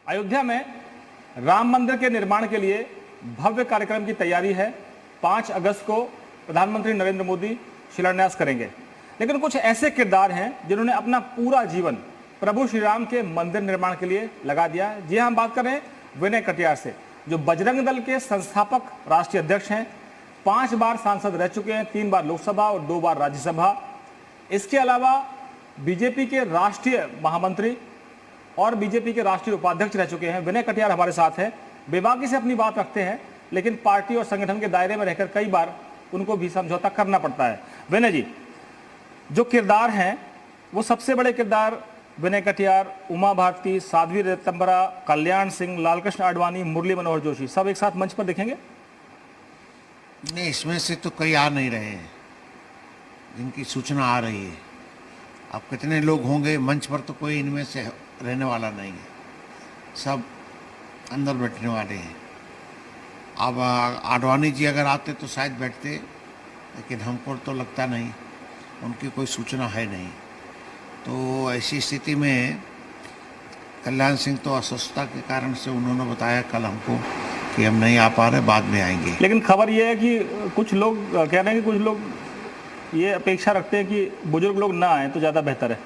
अयोध्या में राम मंदिर के निर्माण के लिए भव्य कार्यक्रम की तैयारी है। 5 अगस्त को प्रधानमंत्री नरेंद्र मोदी शिलान्यास करेंगे। लेकिन कुछ ऐसे किरदार हैं जिन्होंने अपना पूरा जीवन प्रभु श्री राम के मंदिर निर्माण के लिए लगा दिया है। जी हम बात कर रहे हैं विनय कटियार से, जो बजरंग दल के संस्थापक राष्ट्रीय अध्यक्ष हैं, 5 बार सांसद रह चुके हैं, 3 बार लोकसभा और 2 बार राज्यसभा। इसके अलावा बीजेपी के राष्ट्रीय महामंत्री और बीजेपी के राष्ट्रीय उपाध्यक्ष रह चुके हैं। विनय कटियार हमारे साथ हैं। बेबाकी से अपनी बात रखते हैं, लेकिन पार्टी और संगठन के दायरे में रहकर कई बार उनको भी समझौता करना पड़ता है। विनय जी, जो किरदार हैं वो सबसे बड़े किरदार विनय कटियार, उमा भारती, साध्वी ऋतंभरा, कल्याण सिंह, लालकृष्ण आडवाणी, मुरली मनोहर जोशी, सब एक साथ मंच पर दिखेंगे? नहीं, इसमें से तो कई आ नहीं रहे हैं जिनकी सूचना आ रही है। अब कितने लोग होंगे मंच पर, तो कोई इनमें से रहने वाला नहीं है, सब अंदर बैठने वाले हैं। अब आडवाणी जी अगर आते तो शायद बैठते, लेकिन हमको तो लगता नहीं, उनकी कोई सूचना है नहीं। तो ऐसी स्थिति में कल्याण सिंह तो अस्वस्थता के कारण से उन्होंने बताया कल हमको कि हम नहीं आ पा रहे, बाद में आएंगे। लेकिन खबर यह है कि कुछ लोग कह रहे हैं कि कुछ लोग ये अपेक्षा रखते हैं कि बुजुर्ग लोग ना आए तो ज़्यादा बेहतर है।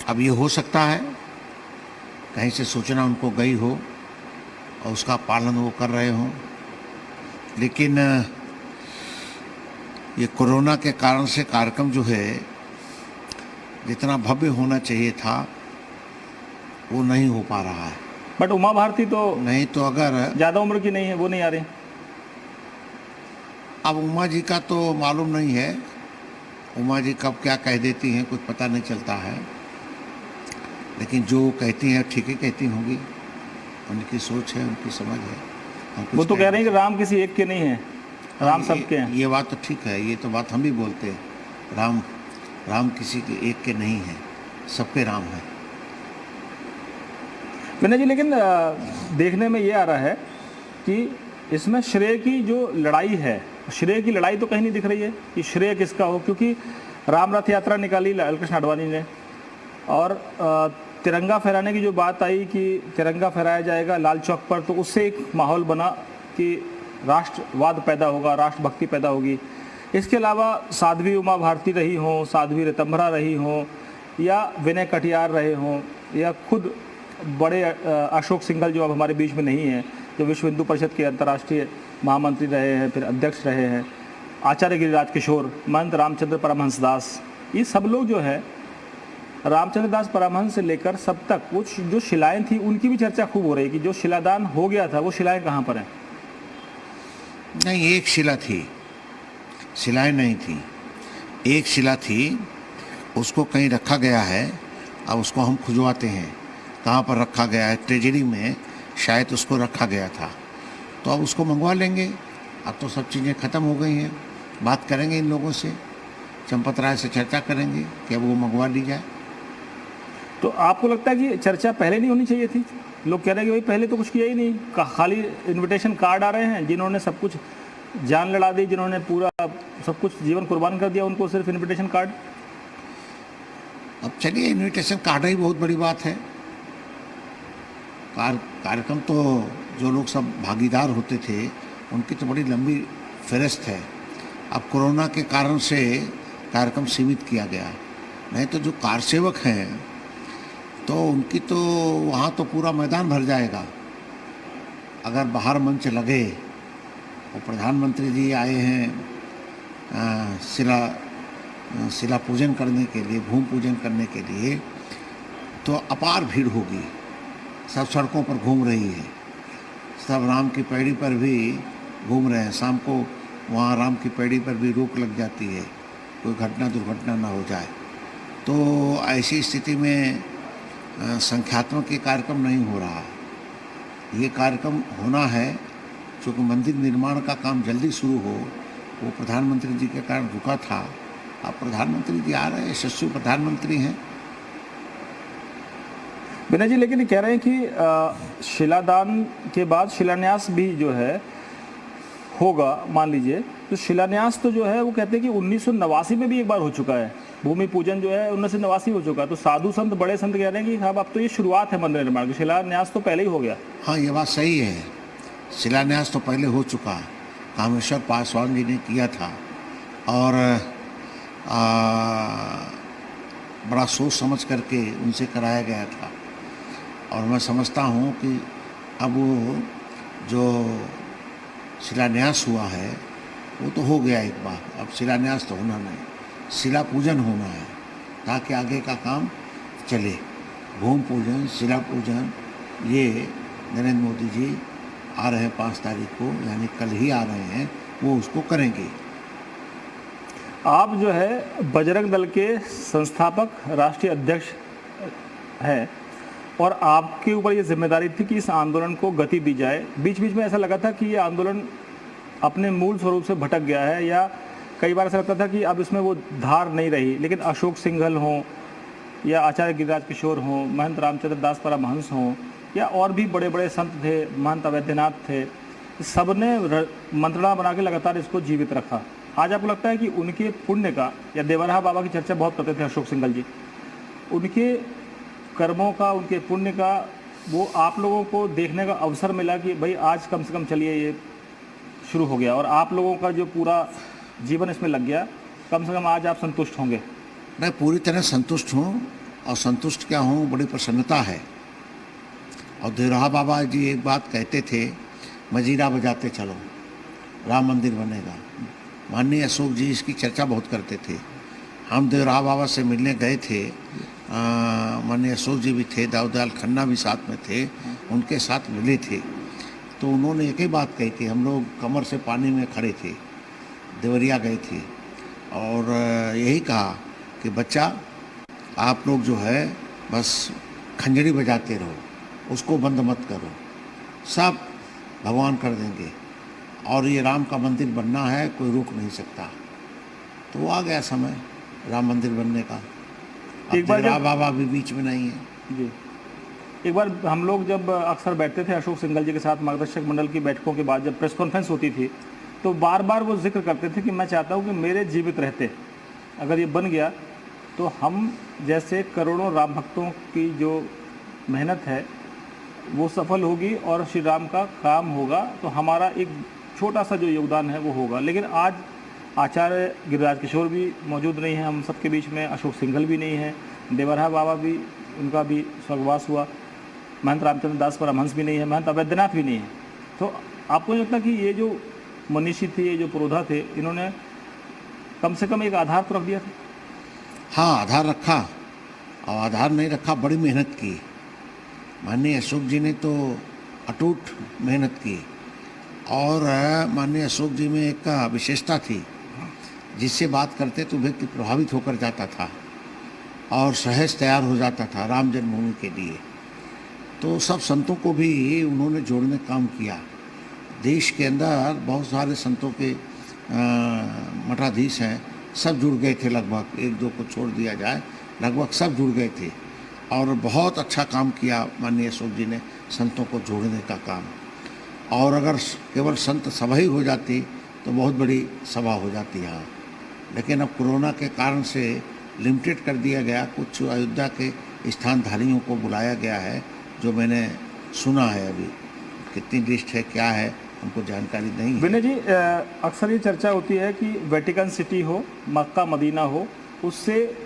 अब ये हो सकता है कहीं से सूचना उनको गई हो और उसका पालन वो कर रहे हों, लेकिन ये कोरोना के कारण से कार्यक्रम जो है जितना भव्य होना चाहिए था वो नहीं हो पा रहा है। बट उमा भारती तो नहीं, तो अगर ज़्यादा उम्र की नहीं है, वो नहीं आ रही। अब उमा जी का तो मालूम नहीं है, उमा जी कब क्या कह देती हैं कुछ पता नहीं चलता है, लेकिन जो कहती हैं ठीक ही कहती होंगी, उनकी सोच है, उनकी समझ है। वो तो कह रहे हैं कि राम किसी एक के नहीं है, राम सबके हैं। ये बात तो ठीक है, ये तो बात हम भी बोलते हैं, राम किसी के एक के नहीं है, सबके राम है। विनय जी, लेकिन देखने में ये आ रहा है कि इसमें श्रेय की जो लड़ाई है, श्रेय की लड़ाई तो कहीं नहीं दिख रही है कि श्रेय किसका हो, क्योंकि राम रथ यात्रा निकाली लालकृष्ण आडवाणी ने, और तिरंगा फहराने की जो बात आई कि तिरंगा फहराया जाएगा लाल चौक पर, तो उससे एक माहौल बना कि राष्ट्रवाद पैदा होगा, राष्ट्रभक्ति पैदा होगी। इसके अलावा साध्वी उमा भारती रही हों, साध्वी ऋतंभरा रही हों, या विनय कटियार रहे हों, या खुद बड़े अशोक सिंघल जो अब हमारे बीच में नहीं है, जो विश्व हिंदू परिषद के अंतर्राष्ट्रीय महामंत्री रहे हैं, फिर अध्यक्ष रहे हैं, आचार्य गिरिराज किशोर, महंत रामचंद्र परमहंस दास, ये सब लोग जो है रामचंद्र दास परमहंस से लेकर सब तक वो जो शिलाएं थी उनकी भी चर्चा खूब हो रही है कि जो शिलादान हो गया था वो शिलाएं कहाँ पर हैं? नहीं, एक शिला थी, शिलाएं नहीं थी, एक शिला थी, उसको कहीं रखा गया है। अब उसको हम खुजवाते हैं कहाँ पर रखा गया है, ट्रेजरी में शायद उसको रखा गया था, तो अब उसको मंगवा लेंगे। अब तो सब चीज़ें ख़त्म हो गई हैं, बात करेंगे इन लोगों से, चंपत राय से चर्चा करेंगे कि अब वो मंगवा ली जाए। तो आपको लगता है कि चर्चा पहले नहीं होनी चाहिए थी? लोग कह रहे हैं कि भाई पहले तो कुछ किया ही नहीं, खाली इनविटेशन कार्ड आ रहे हैं। जिन्होंने सब कुछ जान लड़ा दी, जिन्होंने पूरा सब कुछ जीवन कुर्बान कर दिया, उनको सिर्फ इनविटेशन कार्ड। अब चलिए, इनविटेशन कार्ड ही बहुत बड़ी बात है। कार्यक्रम तो जो लोग सब भागीदार होते थे उनकी तो बड़ी लंबी फहरिस्त है। अब कोरोना के कारण से कार्यक्रम सीमित किया गया, नहीं तो जो कारसेवक हैं तो उनकी तो वहाँ तो पूरा मैदान भर जाएगा। अगर बाहर मंच लगे और प्रधानमंत्री जी आए हैं शिला पूजन करने के लिए, भूमि पूजन करने के लिए, तो अपार भीड़ होगी। सब सड़कों पर घूम रही है, सब राम की पैड़ी पर भी घूम रहे हैं। शाम को वहाँ राम की पैड़ी पर भी रोक लग जाती है, कोई दुर्घटना ना हो जाए। तो ऐसी स्थिति में संख्यात्मक ये कार्यक्रम नहीं हो रहा। ये कार्यक्रम होना है क्योंकि मंदिर निर्माण का काम जल्दी शुरू हो, वो प्रधानमंत्री जी के कारण रुका था। अब प्रधानमंत्री जी आ रहे हैं, यशस्वी प्रधानमंत्री हैं। विनय जी, लेकिन कह रहे हैं कि शिलादान के बाद शिलान्यास भी जो है होगा, मान लीजिए। तो शिलान्यास तो जो है वो कहते हैं कि 1989 में भी एक बार हो चुका है, भूमि पूजन जो है 1989 हो चुका, तो साधु संत बड़े संत कह रहे हैं कि साहब अब तो ये शुरुआत है मंदिर निर्माण की, शिलान्यास तो पहले ही हो गया। हाँ, ये बात सही है, शिलान्यास तो पहले हो चुका, कामेश्वर पासवान जी ने किया था और बड़ा सोच समझ करके उनसे कराया गया था। और मैं समझता हूँ कि अब वो जो शिलान्यास हुआ है वो तो हो गया एक बार, अब शिलान्यास तो होना नहीं, शिला पूजन होना है ताकि आगे का काम चले। भूमि पूजन, शिला पूजन ये नरेंद्र मोदी जी आ रहे 5 तारीख को, यानी कल ही आ रहे हैं, वो उसको करेंगे। आप जो है बजरंग दल के संस्थापक राष्ट्रीय अध्यक्ष हैं और आपके ऊपर ये जिम्मेदारी थी कि इस आंदोलन को गति दी जाए। बीच बीच में ऐसा लगा था कि ये आंदोलन अपने मूल स्वरूप से भटक गया है, या कई बार ऐसा लगता था कि अब इसमें वो धार नहीं रही, लेकिन अशोक सिंघल हों या आचार्य गिरिराज किशोर हों, महंत रामचंद्र दास परमहंस हों, या और भी बड़े बड़े संत थे, महंत अवैधनाथ थे, सब ने मंत्रणा बना के लगातार इसको जीवित रखा। आज आपको लगता है कि उनके पुण्य का, या देवराहा बाबा की चर्चा बहुत करते थे अशोक सिंघल जी, उनके कर्मों का, उनके पुण्य का वो आप लोगों को देखने का अवसर मिला कि भाई आज कम से कम चलिए ये शुरू हो गया, और आप लोगों का जो पूरा जीवन इसमें लग गया, कम से कम आज आप संतुष्ट होंगे? मैं पूरी तरह संतुष्ट हूँ, और संतुष्ट क्या हूँ, बड़ी प्रसन्नता है। और देवराहा बाबा जी एक बात कहते थे, मजीरा बजाते चलो, राम मंदिर बनेगा। माननीय अशोक जी इसकी चर्चा बहुत करते थे। हम देवराहा बाबा से मिलने गए थे, माननीय अशोक जी भी थे, दाऊदयाल खन्ना भी साथ में थे, उनके साथ मिले थे। तो उन्होंने एक ही बात कही थी, हम लोग कमर से पानी में खड़े थे, देवरिया गए थे, और यही कहा कि बच्चा आप लोग जो है बस खंजरी बजाते रहो, उसको बंद मत करो, सब भगवान कर देंगे, और ये राम का मंदिर बनना है, कोई रोक नहीं सकता। तो वो आ गया समय राम मंदिर बनने का। एक बार बाबा भी बीच में नहीं है जी। एक बार हम लोग जब अक्सर बैठते थे अशोक सिंघल जी के साथ, मार्गदर्शक मंडल की बैठकों के बाद जब प्रेस कॉन्फ्रेंस होती थी, तो बार बार वो जिक्र करते थे कि मैं चाहता हूँ कि मेरे जीवित रहते अगर ये बन गया तो हम जैसे करोड़ों राम भक्तों की जो मेहनत है वो सफल होगी और श्री राम का काम होगा, तो हमारा एक छोटा सा जो योगदान है वो होगा। लेकिन आज आचार्य गिरिराज किशोर भी मौजूद नहीं है हम सबके बीच में, अशोक सिंघल भी नहीं है, देवराहा बाबा भी, उनका भी स्वर्गवास हुआ, महंत रामचंद्र दास परमहंस भी नहीं है, महंत अवैधनाथ भी नहीं है। तो आपको नहीं लगता कि ये जो मनीषी थे, ये जो पुरोधा थे, इन्होंने कम से कम एक आधार तो रख दिया था? हाँ, आधार रखा, और आधार नहीं रखा, बड़ी मेहनत की। माननीय अशोक जी ने तो अटूट मेहनत की, और माननीय अशोक जी में एक विशेषता थी, जिससे बात करते तो व्यक्ति प्रभावित होकर जाता था और सहज तैयार हो जाता था राम जन्मभूमि के लिए। तो सब संतों को भी उन्होंने जोड़ने का काम किया। देश के अंदर बहुत सारे संतों के मठाधीश हैं, सब जुड़ गए थे, लगभग 1-2 को छोड़ दिया जाए, लगभग सब जुड़ गए थे, और बहुत अच्छा काम किया माननीय अशोक जी ने संतों को जोड़ने का काम। और अगर केवल संत सभा ही हो जाती तो बहुत बड़ी सभा हो जाती यहाँ, लेकिन अब कोरोना के कारण से लिमिटेड कर दिया गया। कुछ अयोध्या के स्थानधारियों को बुलाया गया है, जो मैंने सुना है। अभी कितनी लिस्ट है, क्या है, हमको जानकारी नहीं है। विनय जी, अक्सर ये चर्चा होती है कि वेटिकन सिटी हो, मक्का मदीना हो, उससे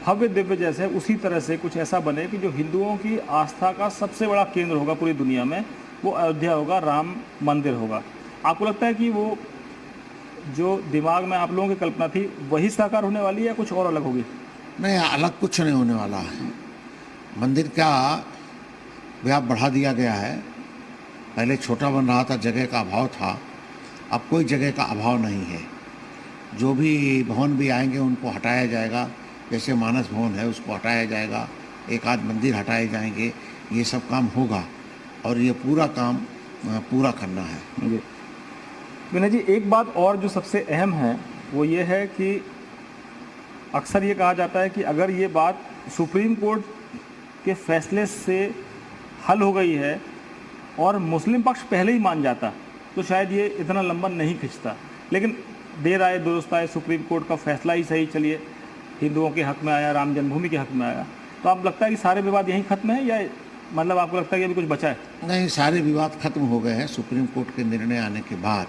भव्य दिव्य जैसे उसी तरह से कुछ ऐसा बने कि जो हिंदुओं की आस्था का सबसे बड़ा केंद्र होगा पूरी दुनिया में, वो अयोध्या होगा, राम मंदिर होगा। आपको लगता है कि वो जो दिमाग में आप लोगों की कल्पना थी वही साकार होने वाली है या कुछ और अलग होगी? नहीं, अलग कुछ नहीं होने वाला है। मंदिर का व्याप बढ़ा दिया गया है, पहले छोटा बन रहा था, जगह का अभाव था, अब कोई जगह का अभाव नहीं है। जो भी भवन भी आएंगे उनको हटाया जाएगा, जैसे मानस भवन है उसको हटाया जाएगा, एक आध मंदिर हटाए जाएंगे, ये सब काम होगा, और ये पूरा काम पूरा करना है। विनय जी, एक बात और जो सबसे अहम है वो ये है कि अक्सर ये कहा जाता है कि अगर ये बात सुप्रीम कोर्ट के फैसले से हल हो गई है और मुस्लिम पक्ष पहले ही मान जाता तो शायद ये इतना लंबा नहीं खिंचता, लेकिन देर आए दुरुस्त आए, सुप्रीम कोर्ट का फैसला ही सही, चलिए हिंदुओं के हक में आया, राम जन्मभूमि के हक में आया। तो आप लगता है कि सारे विवाद यहीं खत्म है, या मतलब आपको लगता है कि अभी कुछ बचा है? नहीं, सारे विवाद खत्म हो गए हैं सुप्रीम कोर्ट के निर्णय आने के बाद।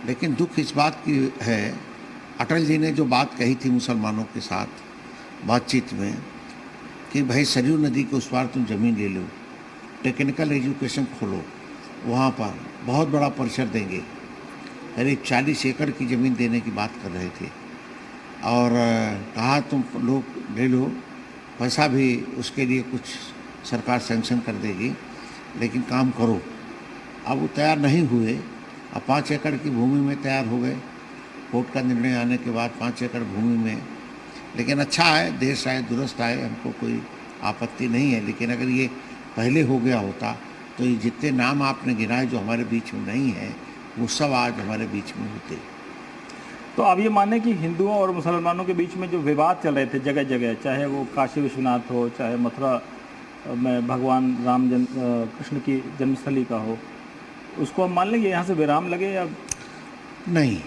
लेकिन दुख इस बात की है, अटल जी ने जो बात कही थी मुसलमानों के साथ बातचीत में कि भाई सरयू नदी के उस पार तुम ज़मीन ले लो, टेक्निकल एजुकेशन खोलो, वहाँ पर बहुत बड़ा परिसर देंगे, करीब 40 एकड़ की ज़मीन देने की बात कर रहे थे। और कहा तुम लोग ले लो, पैसा भी उसके लिए कुछ सरकार सैंक्शन कर देगी, लेकिन काम करो। अब वो तैयार नहीं हुए। अब 5 एकड़ की भूमि में तैयार हो गए कोर्ट का निर्णय आने के बाद, 5 एकड़ भूमि में। लेकिन अच्छा है, देश आए दुरुस्त आए, हमको कोई आपत्ति नहीं है। लेकिन अगर ये पहले हो गया होता तो ये जितने नाम आपने गिनाए जो हमारे बीच में नहीं है, वो सब आज हमारे बीच में होते। तो आप ये माने कि हिंदुओं और मुसलमानों के बीच में जो विवाद चल रहे थे जगह जगह, चाहे वो काशी विश्वनाथ हो, चाहे मथुरा में भगवान राम कृष्ण की जन्मस्थली का हो, उसको हम मान लेंगे यहाँ से विराम लगे या नहीं?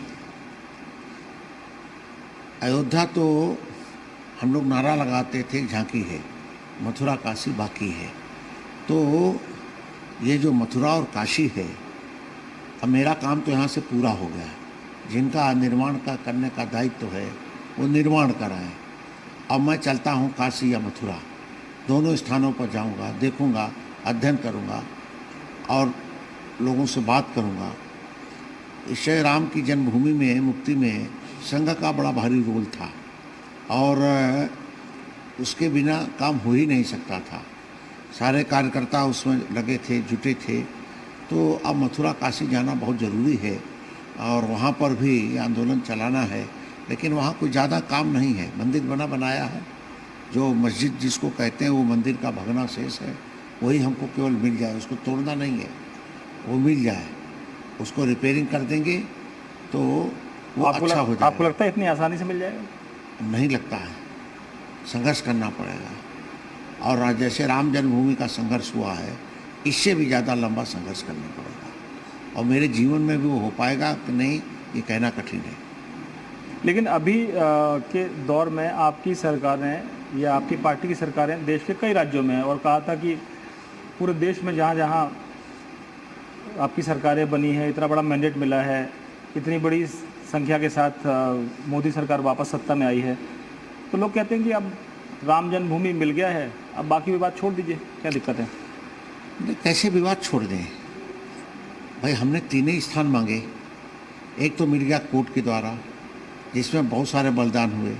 अयोध्या तो हम लोग नारा लगाते थे झांकी है, मथुरा काशी बाकी है। तो ये जो मथुरा और काशी है, अब मेरा काम तो यहाँ से पूरा हो गया। जिनका निर्माण का करने का दायित्व है वो निर्माण कराएं। अब मैं चलता हूँ काशी या मथुरा, दोनों स्थानों पर जाऊँगा, देखूँगा, अध्ययन करूँगा और लोगों से बात करूँगा। श्री राम की जन्मभूमि में मुक्ति में संघ का बड़ा भारी रोल था और उसके बिना काम हो ही नहीं सकता था। सारे कार्यकर्ता उसमें लगे थे, जुटे थे। तो अब मथुरा काशी जाना बहुत ज़रूरी है और वहाँ पर भी आंदोलन चलाना है। लेकिन वहाँ कोई ज़्यादा काम नहीं है, मंदिर बनाया है। जो मस्जिद जिसको कहते हैं वो मंदिर का भग्नाशेष है, वही हमको केवल मिल जाए, उसको तोड़ना नहीं है, वो मिल जाए, उसको रिपेयरिंग कर देंगे तो वो अच्छा हो जाएगा। आपको लगता है इतनी आसानी से मिल जाएगा? नहीं लगता है, संघर्ष करना पड़ेगा। और जैसे राम जन्मभूमि का संघर्ष हुआ है, इससे भी ज़्यादा लंबा संघर्ष करना पड़ेगा। और मेरे जीवन में भी वो हो पाएगा कि नहीं, ये कहना कठिन है। लेकिन अभी के दौर में आपकी सरकारें या आपकी पार्टी की सरकारें देश के कई राज्यों में हैं और कहा था कि पूरे देश में जहाँ जहाँ आपकी सरकारें बनी हैं, इतना बड़ा मैंडेट मिला है, इतनी बड़ी संख्या के साथ मोदी सरकार वापस सत्ता में आई है, तो लोग कहते हैं कि अब राम जन्मभूमि मिल गया है, अब बाकी विवाद छोड़ दीजिए, क्या दिक्कत है? कैसे विवाद छोड़ दें भाई? हमने 3 ही स्थान मांगे। एक तो मिल गया कोर्ट के द्वारा, जिसमें बहुत सारे बलिदान हुए।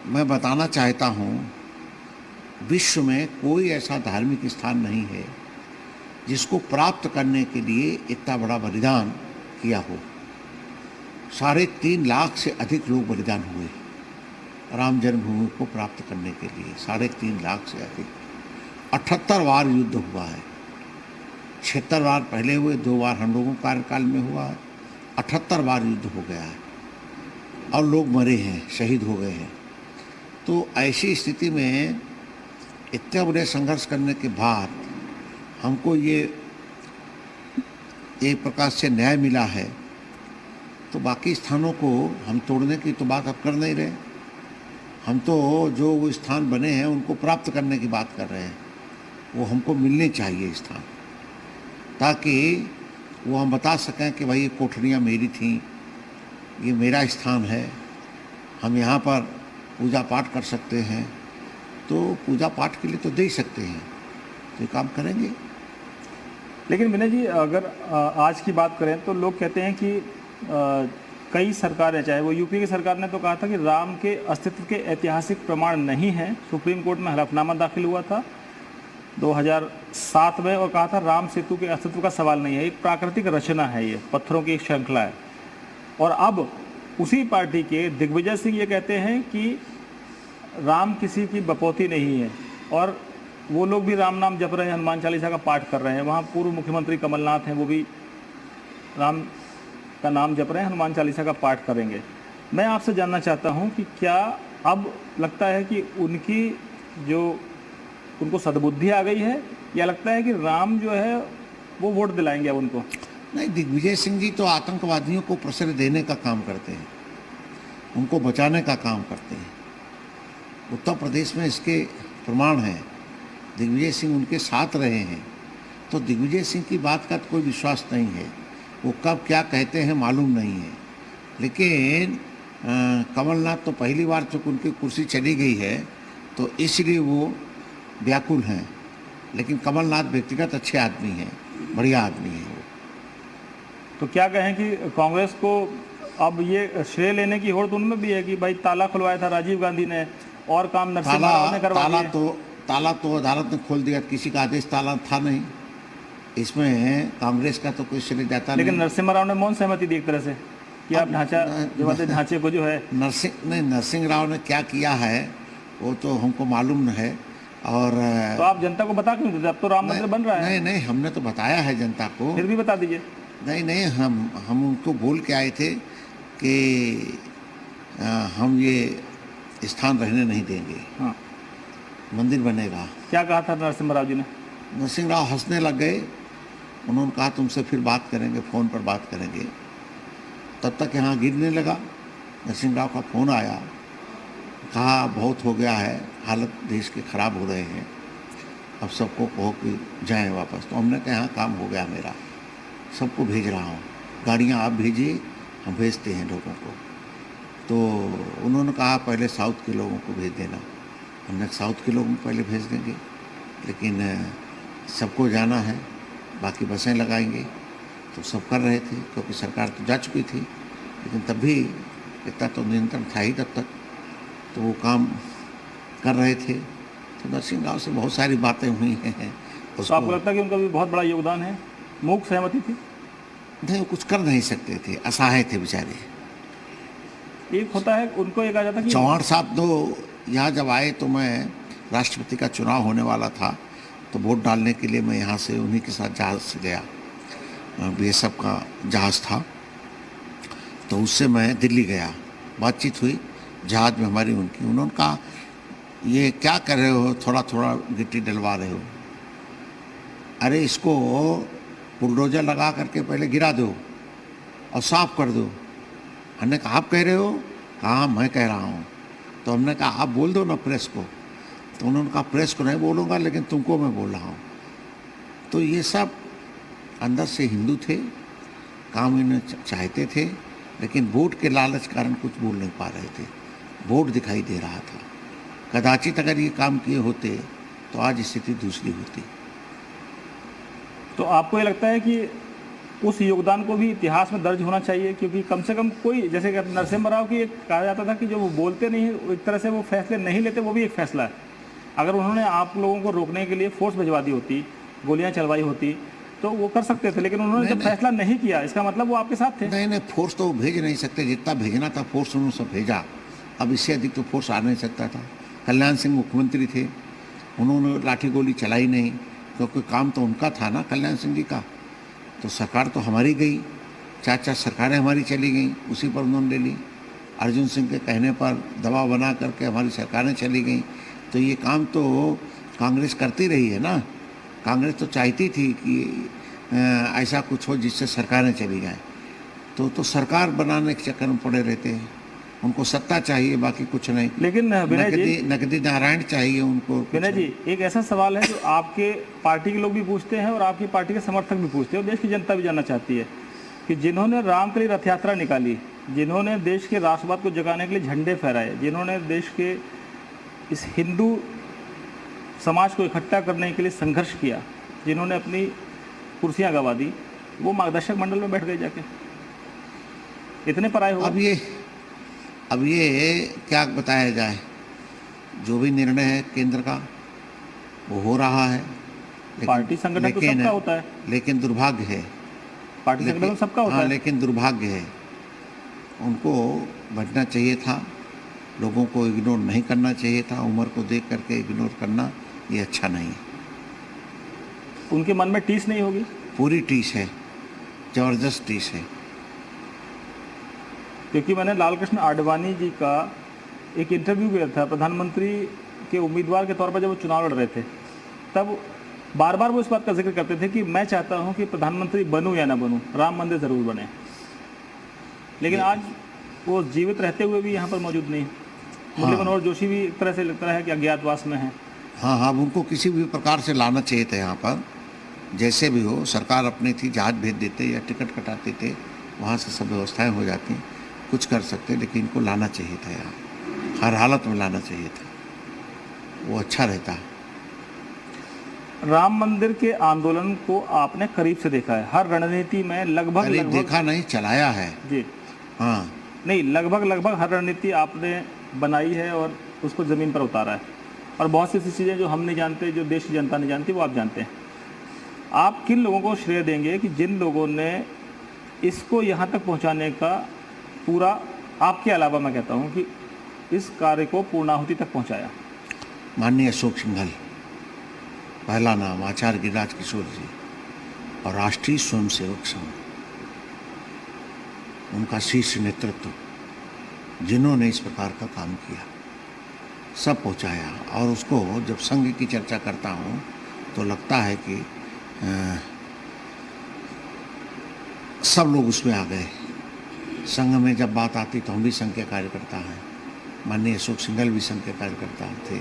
मैं बताना चाहता हूँ, विश्व में कोई ऐसा धार्मिक स्थान नहीं है जिसको प्राप्त करने के लिए इतना बड़ा बलिदान किया हो। 3.5 लाख से अधिक लोग बलिदान हुए राम जन्मभूमि को प्राप्त करने के लिए। 3.5 लाख से अधिक। 78 बार युद्ध हुआ है। 76 बार पहले हुए, 2 बार हम लोगों कार्यकाल में हुआ है। 78 बार युद्ध हो गया है और लोग मरे हैं, शहीद हो गए हैं। तो ऐसी स्थिति में इतने बड़े संघर्ष करने के बाद हमको ये एक प्रकार से न्याय मिला है, तो बाकी स्थानों को हम तोड़ने की तो बात अब कर नहीं रहे। हम तो जो वो स्थान बने हैं उनको प्राप्त करने की बात कर रहे हैं। वो हमको मिलने चाहिए स्थान, ताकि वो हम बता सकें कि भाई ये कोठरियाँ मेरी थीं, ये मेरा स्थान है, हम यहाँ पर पूजा पाठ कर सकते हैं। तो पूजा पाठ के लिए तो दे ही सकते हैं, तो ये काम करेंगे। लेकिन विनय जी, अगर आज की बात करें तो लोग कहते हैं कि कई सरकारें, चाहे वो यूपी की सरकार ने तो कहा था कि राम के अस्तित्व के ऐतिहासिक प्रमाण नहीं हैं। सुप्रीम कोर्ट में हलफनामा दाखिल हुआ था 2007 में और कहा था राम सेतु के अस्तित्व का सवाल नहीं है, एक प्राकृतिक रचना है, ये पत्थरों की एक श्रृंखला है। और अब उसी पार्टी के दिग्विजय सिंह ये कहते हैं कि राम किसी की बपौती नहीं है, और वो लोग भी राम नाम जप रहे हैं, हनुमान चालीसा का पाठ कर रहे हैं। वहाँ पूर्व मुख्यमंत्री कमलनाथ हैं, वो भी राम का नाम जप रहे हैं, हनुमान चालीसा का पाठ करेंगे। मैं आपसे जानना चाहता हूँ कि क्या अब लगता है कि उनको सद्बुद्धि आ गई है, या लगता है कि राम जो है वो वोट दिलाएंगे अब उनको? नहीं, दिग्विजय सिंह जी तो आतंकवादियों को प्रश्रय देने का काम करते हैं। उनको बचाने का काम करते हैं। उत्तर प्रदेश में इसके प्रमाण हैं। दिग्विजय सिंह उनके साथ रहे हैं, तो दिग्विजय सिंह की बात का तो कोई विश्वास नहीं है। वो कब क्या कहते हैं मालूम नहीं है। लेकिन कमलनाथ तो पहली बार चूँकि उनकी कुर्सी चली गई है तो इसलिए वो व्याकुल हैं। लेकिन कमलनाथ व्यक्तिगत अच्छे आदमी हैं, बढ़िया आदमी हैं वो। तो क्या कहें कि कांग्रेस को अब ये श्रेय लेने की होड़ तो उनमें भी है कि भाई ताला खुलवाया था राजीव गांधी ने और काम नरसिम्हा राव ने करवा दिया। ताला तो अदालत ने खोल दिया, किसी का आदेश ताला था नहीं। इसमें कांग्रेस का तो कोई श्रेय जाता नहीं। लेकिन नरसिम्हा राव ने मौन सहमति दी एक तरह से कि आप ढांचे को जो है नरसिंह राव ने क्या किया है वो तो हमको मालूम है। और तो आप जनता को बता क्यों देते? अब तो राम मंदिर बन रहा है। नहीं, हमने तो बताया है जनता को। फिर भी बता दीजिए। नहीं, हम उनको बोल के आए थे कि हम ये स्थान रहने नहीं देंगे। हाँ, मंदिर बनेगा। क्या कहा था नरसिम्हा राव जी ने? नरसिंह राव हंसने लग गए। उन्होंने कहा तुमसे फिर बात करेंगे, फ़ोन पर बात करेंगे। तब तक यहाँ गिरने लगा। नरसिंह राव का फ़ोन आया, कहा बहुत हो गया है, हालत देश के ख़राब हो रहे हैं, अब सबको कहो कि जाएं वापस। तो हमने कहा काम हो गया मेरा, सबको भेज रहा हूँ, गाड़ियाँ आप भेजिए, हम भेजते हैं लोगों को। तो उन्होंने कहा पहले साउथ के लोगों को भेज देना। हमने साउथ के लोगों को पहले भेज देंगे, लेकिन सबको जाना है, बाकी बसें लगाएंगे। तो सब कर रहे थे क्योंकि सरकार तो जा चुकी थी, लेकिन तब भी इतना तो नियंत्रण था ही तब तक, तो वो काम कर रहे थे। तो नरसिंह राव से बहुत सारी बातें हुई हैं। तो आपको लगता है कि उनका भी बहुत बड़ा योगदान है? मूक सहमति थी? नहीं, वो कुछ कर नहीं सकते थे, असहाय थे बेचारे। एक होता है उनको एक आ जाता कि चौहान साहब तो यहाँ जब आए तो मैं राष्ट्रपति का चुनाव होने वाला था, तो वोट डालने के लिए मैं यहाँ से उन्हीं के साथ जहाज़ से गया। BSF का जहाज़ था, तो उससे मैं दिल्ली गया, बातचीत हुई जहाज़ में हमारी उनकी। उन्होंने कहा ये क्या कर रहे हो, थोड़ा थोड़ा गिट्टी डलवा रहे हो, अरे इसको बुलडोजर लगा करके पहले गिरा दो और साफ कर दो। हमने कहा आप कह रहे हो? कहा मैं कह रहा हूँ। तो हमने कहा आप बोल दो ना प्रेस को। तो उन्होंने कहा प्रेस को नहीं बोलूँगा, लेकिन तुमको मैं बोल रहा हूँ। तो ये सब अंदर से हिंदू थे, काम इन्हें चाहते थे, लेकिन वोट के लालच कारण कुछ बोल नहीं पा रहे थे। वोट दिखाई दे रहा था। कदाचित अगर ये काम किए होते तो आज स्थिति दूसरी होती। तो आपको ये लगता है कि उस योगदान को भी इतिहास में दर्ज होना चाहिए? क्योंकि कम से कम कोई, जैसे कि नरसिम्हा राव की एक कहा जाता था कि जो वो बोलते नहीं, एक तरह से वो फैसले नहीं लेते, वो भी एक फैसला है। अगर उन्होंने आप लोगों को रोकने के लिए फोर्स भिजवा दी होती, गोलियां चलवाई होती, तो वो कर सकते थे। लेकिन उन्होंने जब फैसला नहीं किया, इसका मतलब वो आपके साथ थे। नहीं, फोर्स तो वो भेज नहीं सकते। जितना भेजना था फोर्स उन्होंने सब भेजा। अब इससे अधिक तो फोर्स आ नहीं सकता था। कल्याण सिंह मुख्यमंत्री थे, उन्होंने लाठी गोली चलाई नहीं, क्योंकि काम तो उनका था ना, कल्याण सिंह जी का। तो सरकार तो हमारी गई, 4 सरकारें हमारी चली गई, उसी पर उन्होंने ले ली। अर्जुन सिंह के कहने पर दबाव बना करके हमारी सरकारें चली गई। तो ये काम तो कांग्रेस करती रही है ना। कांग्रेस तो चाहती थी कि ऐसा कुछ हो जिससे सरकारें चली जाएं। तो सरकार बनाने के चक्कर में पड़े रहते हैं। उनको सत्ता चाहिए, बाकी कुछ नहीं। लेकिन नकदी नारायण चाहिए उनको। विनय जी, एक ऐसा सवाल है जो आपके पार्टी के लोग भी पूछते हैं और आपकी पार्टी के समर्थक भी पूछते हैं और देश की जनता भी जानना चाहती है कि जिन्होंने राम के लिए रथ यात्रा निकाली, जिन्होंने देश के राष्ट्रवाद को जगाने के लिए झंडे फहराए, जिन्होंने देश के इस हिंदू समाज को इकट्ठा करने के लिए संघर्ष किया, जिन्होंने अपनी कुर्सियां गंवा दी, वो मार्गदर्शक मंडल में बैठ गए जाके। इतने पर आए हो। अब ये क्या बताया जाए, जो भी निर्णय है केंद्र का वो हो रहा है। पार्टी संगठन तो सबका होता है, लेकिन दुर्भाग्य है, पार्टी संगठन तो सबका होता है। लेकिन दुर्भाग्य है, उनको बचना चाहिए था, लोगों को इग्नोर नहीं करना चाहिए था। उम्र को देख करके इग्नोर करना ये अच्छा नहीं है। उनके मन में टीस नहीं होगी? पूरी टीस है, जबरदस्त टीस है। क्योंकि मैंने लाल कृष्ण आडवाणी जी का एक इंटरव्यू किया था प्रधानमंत्री के उम्मीदवार के तौर पर, जब वो चुनाव लड़ रहे थे, तब बार बार वो इस बात का जिक्र करते थे कि मैं चाहता हूं कि प्रधानमंत्री बनूं या ना बनूं, राम मंदिर ज़रूर बने। लेकिन आज वो जीवित रहते हुए भी यहाँ पर मौजूद नहीं। मुरली मनोहर जोशी भी एक तरह से लगता है कि अज्ञातवास में है। हाँ हाँ, उनको किसी भी प्रकार से लाना चाहिए था यहाँ पर, जैसे भी हो। सरकार अपनी थी, जहाज भेज देते या टिकट कटाते थे, वहाँ से सब व्यवस्थाएं हो जाती, कुछ कर सकते, लेकिन इनको लाना चाहिए था यहाँ, हर हालत में लाना चाहिए था, वो अच्छा रहता। राम मंदिर के आंदोलन को आपने करीब से देखा है, हर रणनीति में लगभग देखा नहीं, चलाया है जी। हाँ, नहीं, लगभग हर रणनीति आपने बनाई है और उसको ज़मीन पर उतारा है, और बहुत सी ऐसी चीज़ें जो हम नहीं जानते, जो देश की जनता नहीं जानती, वो आप जानते हैं। आप किन लोगों को श्रेय देंगे कि जिन लोगों ने इसको यहाँ तक पहुँचाने का पूरा, आपके अलावा मैं कहता हूँ कि इस कार्य को पूर्णाहुति तक पहुँचाया? माननीय अशोक सिंघल, पहला नाम आचार्य गिरिराज किशोर जी, और राष्ट्रीय स्वयंसेवक संघ, उनका शीर्ष नेतृत्व, जिन्होंने इस प्रकार का काम किया, सब पहुंचाया। और उसको जब संघ की चर्चा करता हूं तो लगता है कि सब लोग उसमें आ गए। संघ में जब बात आती तो हम भी संघ के कार्यकर्ता हैं, माननीय अशोक सिंघल भी संघ के कार्यकर्ता थे,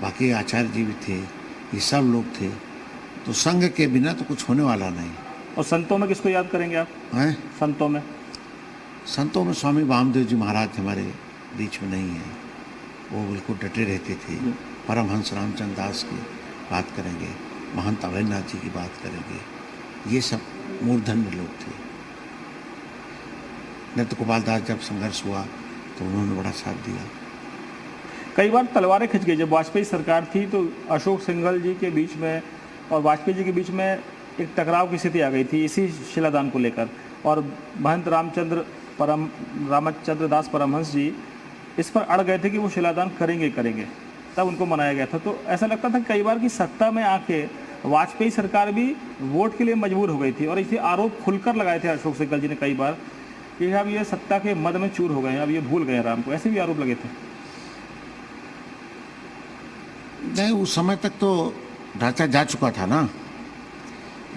बाकी आचार्य जी भी थे, ये सब लोग थे। तो संघ के बिना तो कुछ होने वाला नहीं। और संतों में किसको याद करेंगे आप? हैं? संतों में स्वामी वामदेव जी महाराज हमारे बीच में नहीं है, वो बिल्कुल डटे रहते थे। परमहंस रामचंद्र दास की बात करेंगे, महंत अभयनाथ जी की बात करेंगे, ये सब मूर्धन्य लोग थे। नृत्य गोपाल दास जब संघर्ष हुआ तो उन्होंने बड़ा साथ दिया। कई बार तलवारें खिंच गई। जब वाजपेयी सरकार थी तो अशोक सिंघल जी के बीच में और वाजपेयी जी के बीच में एक टकराव की स्थिति आ गई थी इसी शिलादान को लेकर, और महंत रामचंद्र दास परमहंस जी इस पर अड़ गए थे कि वो शिलादान करेंगे, तब उनको मनाया गया था। तो ऐसा लगता था कई बार कि सत्ता में आके वाजपेयी सरकार भी वोट के लिए मजबूर हो गई थी, और इसे आरोप खुलकर लगाए थे अशोक सिंघल जी ने कई बार कि अब ये सत्ता के मद में चूर हो गए हैं, अब ये भूल गए राम को, ऐसे भी आरोप लगे थे। नहीं, उस समय तक तो ढांचा जा चुका था ना,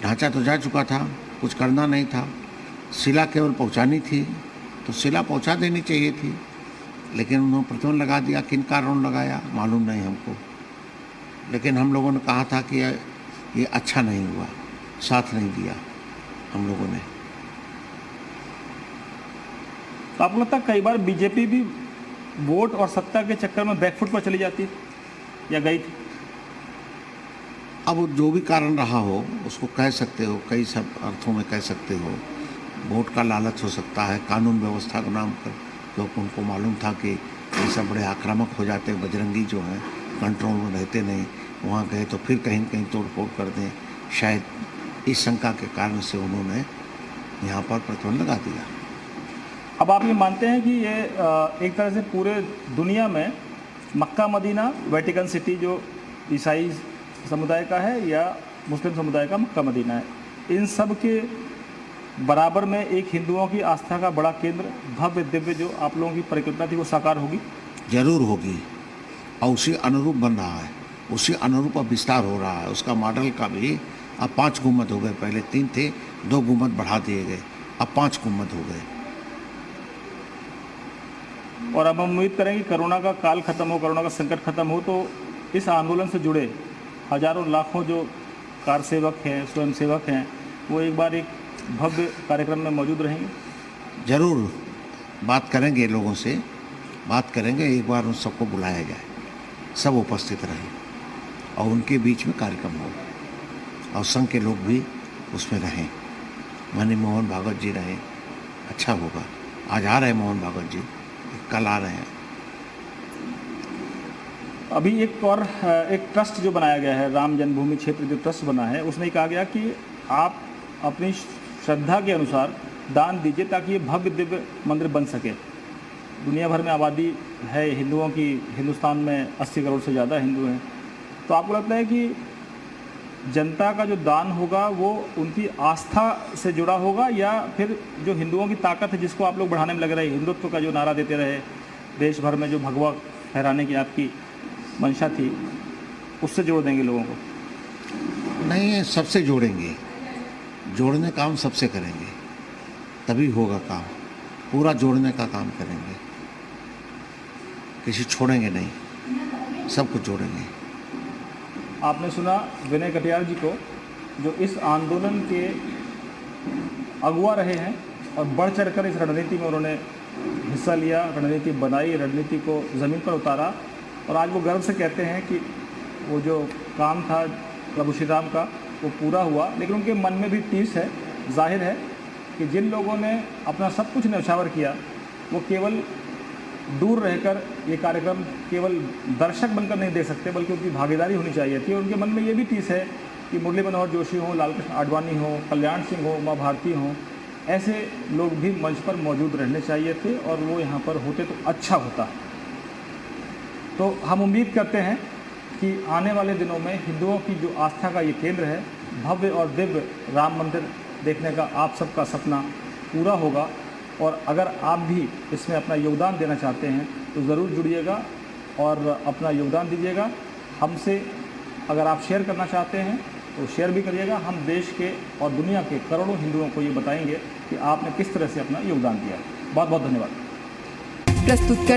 ढांचा तो जा चुका था, कुछ करना नहीं था। शिला केवल पहुंचानी थी तो शिला पहुंचा देनी चाहिए थी, लेकिन उन्होंने प्रतिबंध लगा दिया। किन कारणों लगाया मालूम नहीं हमको, लेकिन हम लोगों ने कहा था कि ये अच्छा नहीं हुआ, साथ नहीं दिया हम लोगों ने। तो आपको लगता है कई बार बीजेपी भी वोट और सत्ता के चक्कर में बैकफुट पर चली जाती या गई थी? अब जो भी कारण रहा हो उसको कह सकते हो, कई सब अर्थों में कह सकते हो। वोट का लालच हो सकता है, कानून व्यवस्था के नाम पर लोग, उनको मालूम था कि ये सब बड़े आक्रामक हो जाते हैं, बजरंगी जो हैं कंट्रोल में रहते नहीं, वहाँ गए तो फिर कहीं कहीं तोड़ फोड़ कर दें, शायद इस शंका के कारण से उन्होंने यहाँ पर प्रतिबंध लगा दिया। अब आप ये मानते हैं कि ये एक तरह से पूरे दुनिया में मक्का मदीना, वेटिकन सिटी जो ईसाई समुदाय का है या मुस्लिम समुदाय का मक्का मदीना है, इन सब के बराबर में एक हिंदुओं की आस्था का बड़ा केंद्र, भव्य दिव्य जो आप लोगों की परिकल्पना थी, वो साकार होगी? जरूर होगी, और उसी अनुरूप बन रहा है, उसी अनुरूप अब विस्तार हो रहा है। उसका मॉडल का भी अब 5 गुम्बद हो गए, पहले 3 थे, 2 गुम्बद बढ़ा दिए गए, अब 5 गुम्बद हो गए। और अब हम उम्मीद करें कि कोरोना का काल खत्म हो, कोरोना का संकट खत्म हो, तो इस आंदोलन से जुड़े हजारों लाखों जो कार सेवक हैं, स्वयं सेवक हैं, वो एक बार एक भव्य कार्यक्रम में मौजूद रहेंगे। जरूर बात करेंगे, लोगों से बात करेंगे, एक बार उन सबको बुलाया जाए, सब उपस्थित रहें और उनके बीच में कार्यक्रम हो, और संघ के लोग भी उसमें रहें, माननीय मोहन भागवत जी रहें, अच्छा होगा। आज आ रहे हैं मोहन भागवत जी, कल आ रहे हैं। अभी एक ट्रस्ट जो बनाया गया है, राम जन्मभूमि क्षेत्र जो ट्रस्ट बना है, उसमें कहा गया कि आप अपनी श्रद्धा के अनुसार दान दीजिए ताकि ये भव्य दिव्य मंदिर बन सके। दुनिया भर में आबादी है हिंदुओं की, हिंदुस्तान में 80 करोड़ से ज़्यादा हिंदू हैं, तो आपको लगता है कि जनता का जो दान होगा वो उनकी आस्था से जुड़ा होगा, या फिर जो हिंदुओं की ताकत है जिसको आप लोग बढ़ाने में लग रहे, हिंदुत्व का जो नारा देते रहे देश भर में, जो भगवा फहराने की आपकी मंशा थी, उससे जोड़ देंगे लोगों को? नहीं, सबसे जोड़ेंगे, जोड़ने काम सबसे करेंगे, तभी होगा काम। पूरा जोड़ने का काम करेंगे, किसी छोड़ेंगे नहीं, सब कुछ जोड़ेंगे। आपने सुना विनय कटियार जी को, जो इस आंदोलन के अगुवा रहे हैं और बढ़ चढ़कर इस रणनीति में उन्होंने हिस्सा लिया, रणनीति बनाई, रणनीति को ज़मीन पर उतारा और आज वो गर्व से कहते हैं कि वो जो काम था प्रभु श्री राम का वो पूरा हुआ। लेकिन उनके मन में भी टीस है। जाहिर है कि जिन लोगों ने अपना सब कुछ न्यौछावर किया वो केवल दूर रहकर ये कार्यक्रम केवल दर्शक बनकर नहीं देख सकते, बल्कि उनकी भागीदारी होनी चाहिए थी। और उनके मन में ये भी टीस है कि मुरली मनोहर जोशी हो, लालकृष्ण आडवाणी हो, कल्याण सिंह हो, उमा भारती हो, ऐसे लोग भी मंच पर मौजूद रहने चाहिए थे और वो यहाँ पर होते तो अच्छा होता। तो हम उम्मीद करते हैं कि आने वाले दिनों में हिंदुओं की जो आस्था का ये केंद्र है, भव्य और दिव्य राम मंदिर देखने का आप सबका सपना पूरा होगा। और अगर आप भी इसमें अपना योगदान देना चाहते हैं तो ज़रूर जुड़िएगा और अपना योगदान दीजिएगा। हमसे अगर आप शेयर करना चाहते हैं तो शेयर भी करिएगा। हम देश के और दुनिया के करोड़ों हिंदुओं को ये बताएंगे कि आपने किस तरह से अपना योगदान दिया। बहुत बहुत धन्यवाद। प्रस्तुत